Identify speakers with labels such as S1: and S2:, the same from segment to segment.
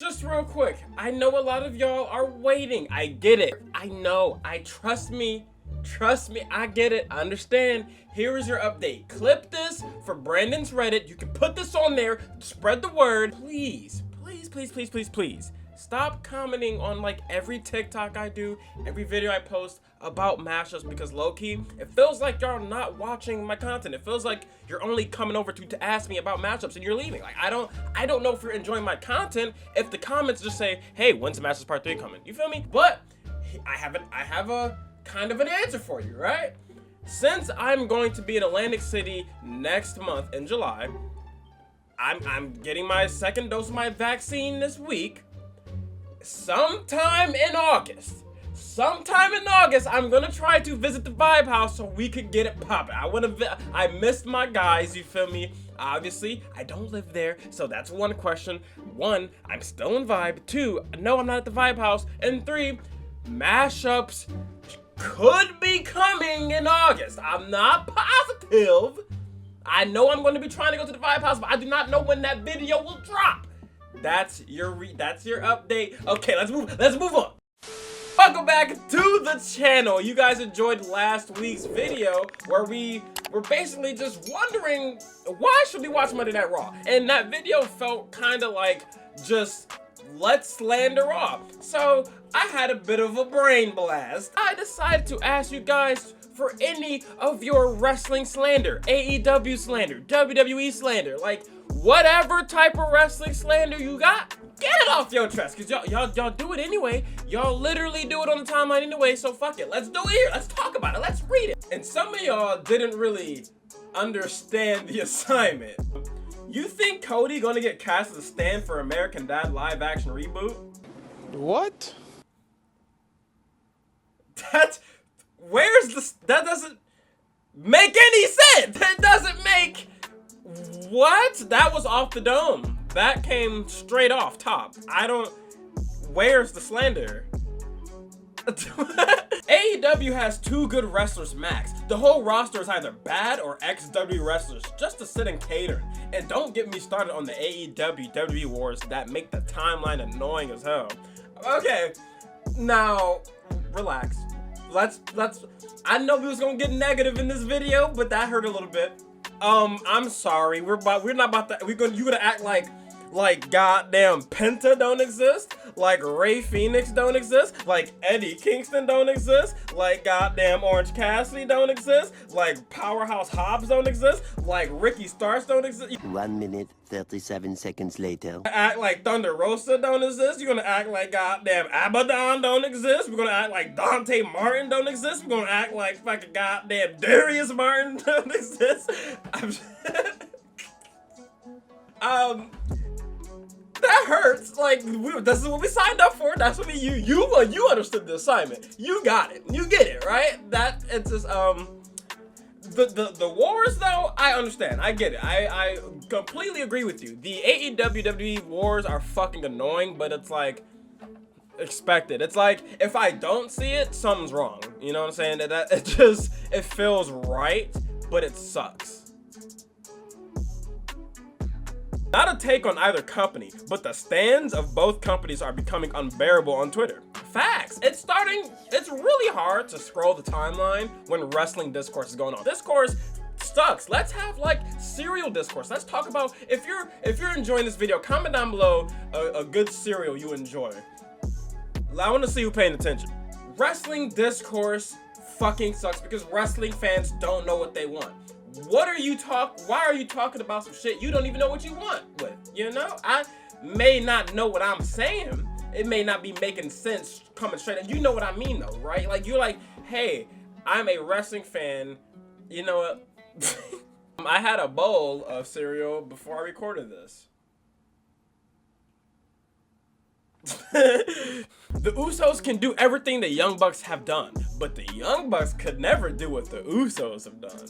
S1: Just real quick, I know a lot of y'all are waiting. I get it. I know. Trust me, I get it. I understand. Here is your update. Clip this for Brandon's Reddit. You can put this on there. Spread the word. Please, please. Stop commenting on like every TikTok I do, every video I post about mashups, because low-key, it feels like y'all not watching my content. It feels like you're only coming over to ask me about mashups and you're leaving. Like I don't know if you're enjoying my content if the comments just say, hey, when's the Mashups Part 3 coming? You feel me? But I have a kind of an answer for you, right? Since I'm going to be in Atlantic City next month in July, I'm getting my second dose of my vaccine this week. Sometime in August, I'm gonna try to visit the Vibe House so we could get it popping. I missed my guys, you feel me? Obviously, I don't live there, so that's one question. One, I'm still in Vibe. Two, no, I'm not at the Vibe House. And three, mashups could be coming in August. I'm not positive. I know I'm gonna be trying to go to the Vibe House, but I do not know when that video will drop. That's your update. Okay, let's move on. Welcome back to the channel. You guys enjoyed last week's video where we were basically just wondering why should we watch Monday Night Raw, and that video felt kind of like just let's slander Raw. So I had a bit of a brain blast. I decided to ask you guys for any of your wrestling slander, AEW slander, WWE slander, like whatever type of wrestling slander you got, get it off your chest, cause y'all do it anyway. Y'all literally do it on the timeline anyway, so fuck it. Let's do it here. Let's talk about it. Let's read it. And some of y'all didn't really understand the assignment. You think Cody gonna get cast as a stand for American Dad live action reboot?
S2: What?
S1: That doesn't make any sense. That doesn't make, what? That was off the dome. That came straight off top. Where's the slander? AEW has 2 good wrestlers max. The whole roster is either bad or XW wrestlers just to sit and cater. And don't get me started on the AEW WWE wars that make the timeline annoying as hell. Okay, now relax. I know we was gonna get negative in this video, but that hurt a little bit. I'm sorry. We're not about that. You gonna act like goddamn Penta don't exist, like Ray Phoenix don't exist, like Eddie Kingston don't exist, like goddamn Orange Cassidy don't exist, like Powerhouse Hobbs don't exist, like Ricky Starks don't exist.
S3: 1 minute, 37 seconds later.
S1: Act like Thunder Rosa don't exist. You're gonna act like goddamn Abaddon don't exist. We're gonna act like Dante Martin don't exist. We're gonna act like fucking goddamn Darius Martin don't exist. That hurts. Like, this is what we signed up for. That's what you understood the assignment. You got it. You get it, right? That it's just the wars though. I understand. I get it. I completely agree with you. The AEW WWE wars are fucking annoying, but it's like expected. It's like if I don't see it, something's wrong. You know what I'm saying? That it feels right, but it sucks. Not a take on either company, but the stands of both companies are becoming unbearable on Twitter. Facts. It's really hard to scroll the timeline when wrestling discourse is going on. Discourse sucks. Let's have like serial discourse. Let's talk about, if you're enjoying this video, comment down below a good serial you enjoy. I want to see you paying attention. Wrestling discourse fucking sucks because wrestling fans don't know what they want. Why are you talking about some shit you don't even know what you want with? You know, I may not know what I'm saying. It may not be making sense coming straight. You know what I mean though, right? Like you're like, hey, I'm a wrestling fan. You know what? I had a bowl of cereal before I recorded this. The Usos can do everything the Young Bucks have done, but the Young Bucks could never do what the Usos have done.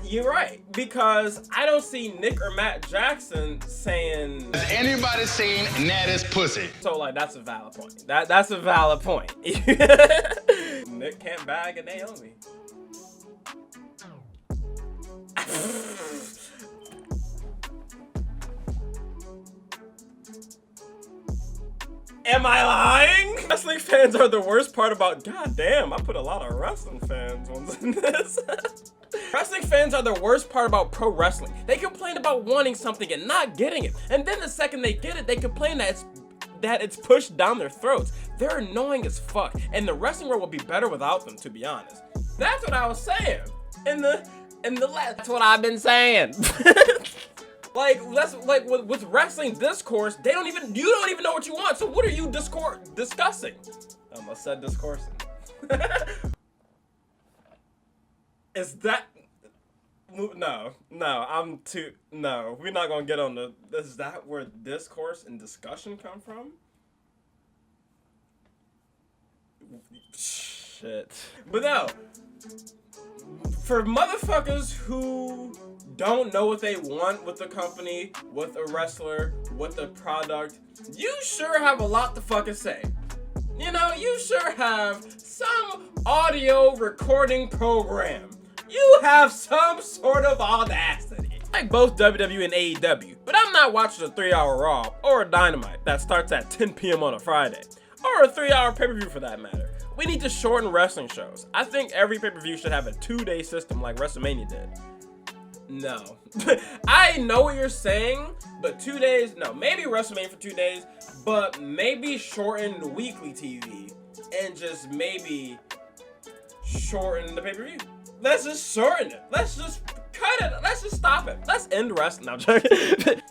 S1: You're right, because I don't see Nick or Matt Jackson saying,
S2: has anybody seen Natty's pussy?
S1: So like that's a valid point. That's a valid point. Nick can't bag a Naomi. Am I lying? Wrestling fans are the worst part about. God damn, I put a lot of wrestling fans on this. Wrestling fans are the worst part about pro wrestling. They complain about wanting something and not getting it, and then the second they get it, they complain that it's pushed down their throats. They're annoying as fuck, and the wrestling world will be better without them, to be honest. That's what I was saying. That's what I've been saying. Like, that's like with wrestling discourse, you don't even know what you want. So what are you discussing? I almost said discoursing. Is that no, we're not gonna get on the. Is that where discourse and discussion come from? Shit. But no, for motherfuckers who don't know what they want with the company, with a wrestler, with the product, you sure have a lot to fucking say. You know, you sure have some audio recording program. You have some sort of audacity. Like both WWE and AEW, but I'm not watching a 3-hour Raw or a Dynamite that starts at 10 p.m. on a Friday, or a 3-hour pay-per-view for that matter. We need to shorten wrestling shows. I think every pay-per-view should have a 2-day system like WrestleMania did. No. I know what you're saying, but 2 days, no. Maybe WrestleMania for 2 days, but maybe shorten weekly TV and just maybe shorten the pay-per-view. Let's just shorten it. Let's just cut it. Let's just stop it. Let's end wrestling. No, I'm joking.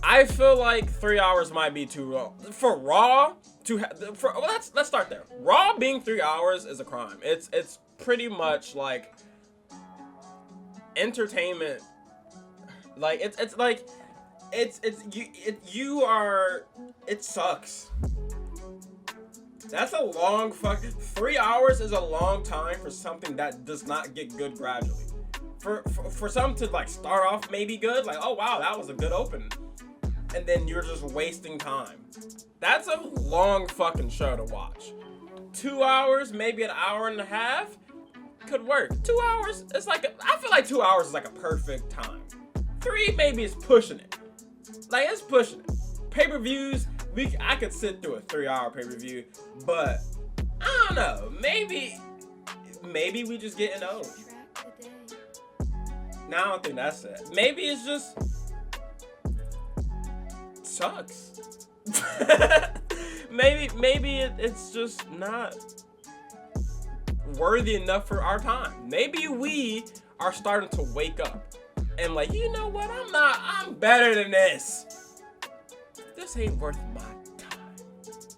S1: I feel like 3 hours might be too long. For Raw, let's start there. Raw being 3 hours is a crime. It's pretty much like entertainment. Like it sucks. That's a long 3 hours is a long time for something that does not get good gradually. For something to like start off maybe good, like, oh wow, that was a good open, and then you're just wasting time. That's a long fucking show to watch. 2 hours, maybe an hour and a half could work. 2 hours, I feel like 2 hours is like a perfect time. 3 maybe is pushing it. Like, it's pushing it. Pay-per-views, I could sit through a 3-hour pay-per-view, but I don't know. Maybe we just getting old. No, I don't think that's it. Maybe it's just sucks. maybe it's just not worthy enough for our time. Maybe we are starting to wake up and like, you know what? I'm better than this. This ain't worth my time.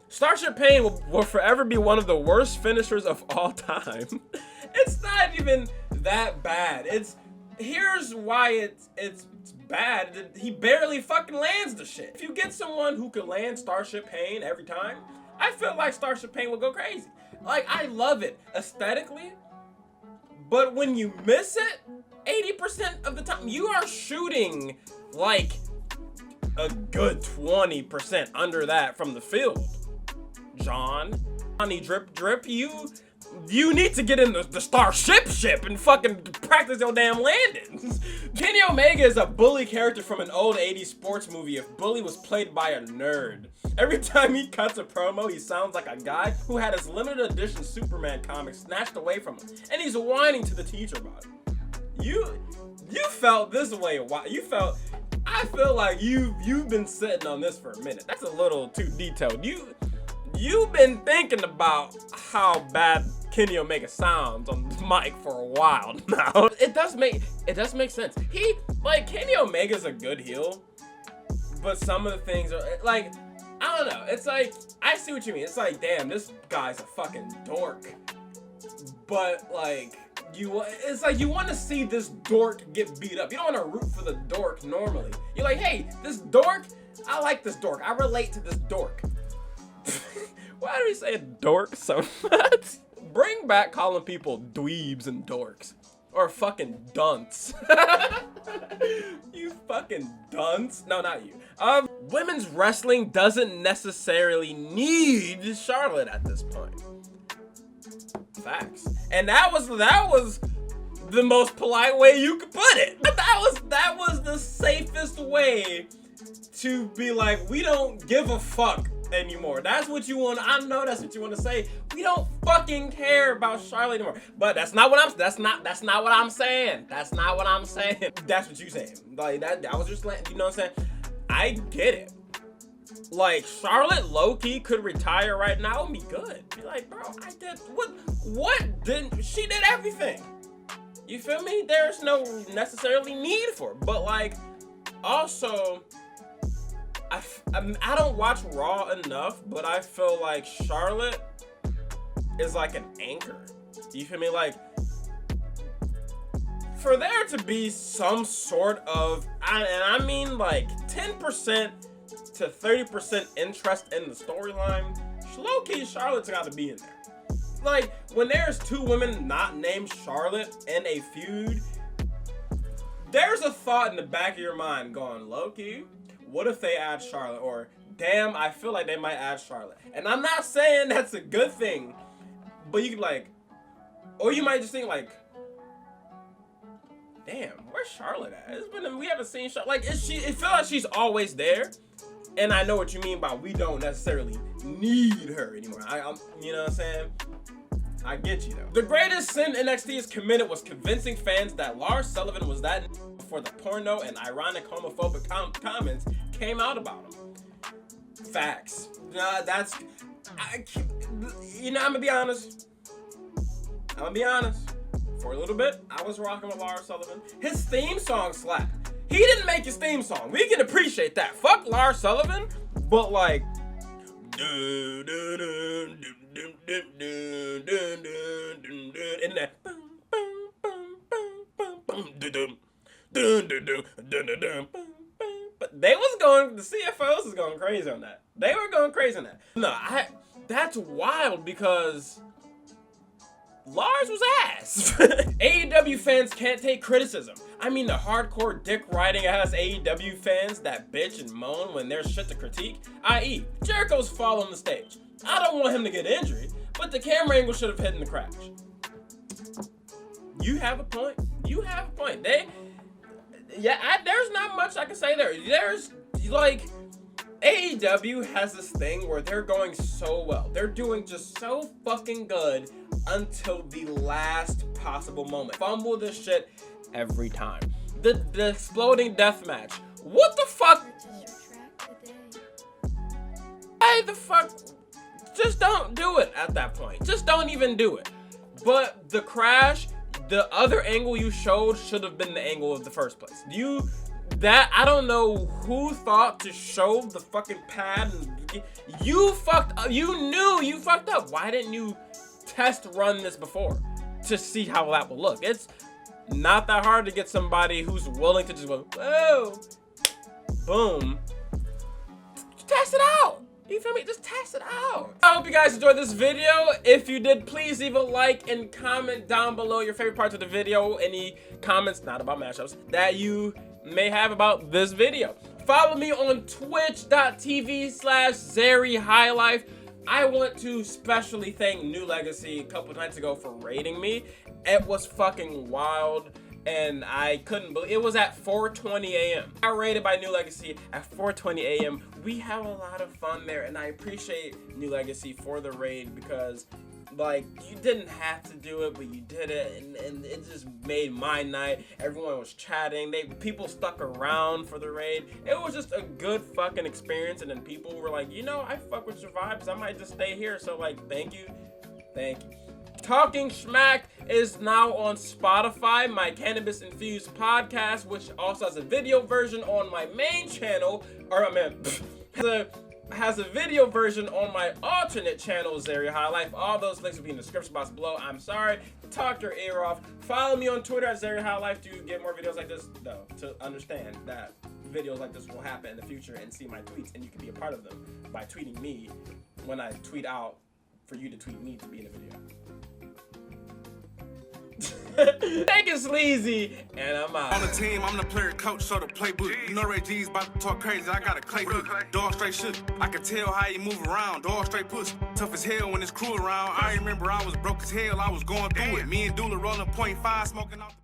S1: Starship Pain will forever be one of the worst finishers of all time. It's not even that bad. Here's why it's bad. He barely fucking lands the shit. If you get someone who can land Starship Pain every time, I feel like Starship Pain will go crazy. Like, I love it aesthetically, but when you miss it, 80% of the time, you are shooting like a good 20% under that from the field. Honey drip, you need to get in the Starship ship and fucking practice your damn landings. Kenny Omega is a bully character from an old 80s sports movie if bully was played by a nerd. Every time he cuts a promo, he sounds like a guy who had his limited edition Superman comic snatched away from him, and he's whining to the teacher about it. You felt this way a while. I feel like you've been sitting on this for a minute. That's a little too detailed. You've been thinking about how bad Kenny Omega sounds on the mic for a while now. It does make sense. Kenny Omega's a good heel, but some of the things are like, I don't know. It's like, I see what you mean. It's like, damn, this guy's a fucking dork. But like, it's like you want to see this dork get beat up. You don't want to root for the dork normally. You're like, hey, this dork, I like this dork. I relate to this dork. Why do we say dork so much? Bring back calling people dweebs and dorks. Or fucking dunce. You fucking dunce. No, not you. Women's wrestling doesn't necessarily need Charlotte at this point. Facts. And that was the most polite way you could put it. That was the safest way to be like, we don't give a fuck anymore. That's what you want. I know that's what you want to say. We don't fucking care about Charlotte anymore. But that's not what I'm saying. That's not what I'm saying. That's what you saying. Like that was just like, you know what I'm saying? I get it. Like, Charlotte low-key could retire right now and be good. Be like, bro, I did what didn't she did everything. You feel me? There's no necessarily need for it. But like, also, I don't watch Raw enough, but I feel like Charlotte is like an anchor. You feel me? Like, for there to be some sort of, and I mean like 10% to 30% interest in the storyline, low-key Charlotte's got to be in there. Like, when there's two women not named Charlotte in a feud, there's a thought in the back of your mind going, low-key, what if they add Charlotte? Or, damn, I feel like they might add Charlotte. And I'm not saying that's a good thing, but you could like, or you might just think like, damn, where's Charlotte at? We haven't seen Charlotte. Like, it feels like she's always there. And I know what you mean by we don't necessarily need her anymore. I'm you know what I'm saying? I get you though. The greatest sin NXT has committed was convincing fans that Lars Sullivan was that before the porno and ironic homophobic comments came out about him. Facts. You know, I'm gonna be honest. For a little bit, I was rocking with Lars Sullivan. His theme song slapped. He didn't make his theme song. We can appreciate that. Fuck Lars Sullivan, but like, and that, but they was going. The CFOs was going crazy on that. They were going crazy on that. No, that's wild because Lars was ass. AEW fans can't take criticism. I mean, the hardcore dick riding ass AEW fans that bitch and moan when there's shit to critique, i.e. Jericho's fall on the stage. I don't want him to get injured, but the camera angle should have hidden the crash. You have a point. There's not much I can say there. There's like, AEW has this thing where they're going so well. They're doing just so fucking good until the last possible moment. Fumble this shit every time. The exploding death match. What the fuck? Hey, the fuck? Just don't do it at that point. Just don't even do it. But the crash, the other angle you showed should have been the angle of the first place. I don't know who thought to show the fucking pad. You fucked up. You knew you fucked up. Why didn't you test run this before to see how that will look? It's not that hard to get somebody who's willing to just go, oh, boom. Test it out. You feel me? Just test it out. I hope you guys enjoyed this video. If you did, please leave a like and comment down below your favorite parts of the video. Any comments, not about mashups, that you may have about this video. Follow me on twitch.tv/XThreeee. I want to specially thank New Legacy a couple nights ago for raiding me. It was fucking wild, and I couldn't believe it. Was at 4:20 a.m. I raided by New Legacy at 4:20 a.m. We have a lot of fun there, and I appreciate New Legacy for the raid because, like, you didn't have to do it, but you did it, and it just made my night. Everyone was chatting. People stuck around for the raid. It was just a good fucking experience, and then people were like, you know, I fuck with your vibes. I might just stay here. So, like, thank you. Talking Schmack is now on Spotify, my cannabis-infused podcast, which also has a video version on my main channel, has a video version on my alternate channel, XThreeee High Life. All those links will be in the description box below. I'm sorry to talk your ear off. Follow me on Twitter at XThreeee High Life to get more videos like this, though, to understand that videos like this will happen in the future and see my tweets, and you can be a part of them by tweeting me when I tweet out for you to tweet me to be in the video. Take it sleazy, and I'm out.
S4: On the team, I'm the player coach, so the playbook. You know Ray G's about to talk crazy, I got a clay hook. Dog straight shook, I can tell how you move around. Dog straight push, tough as hell when it's crew around. I remember I was broke as hell, I was going through it. Me and Doula rolling .5, smoking out the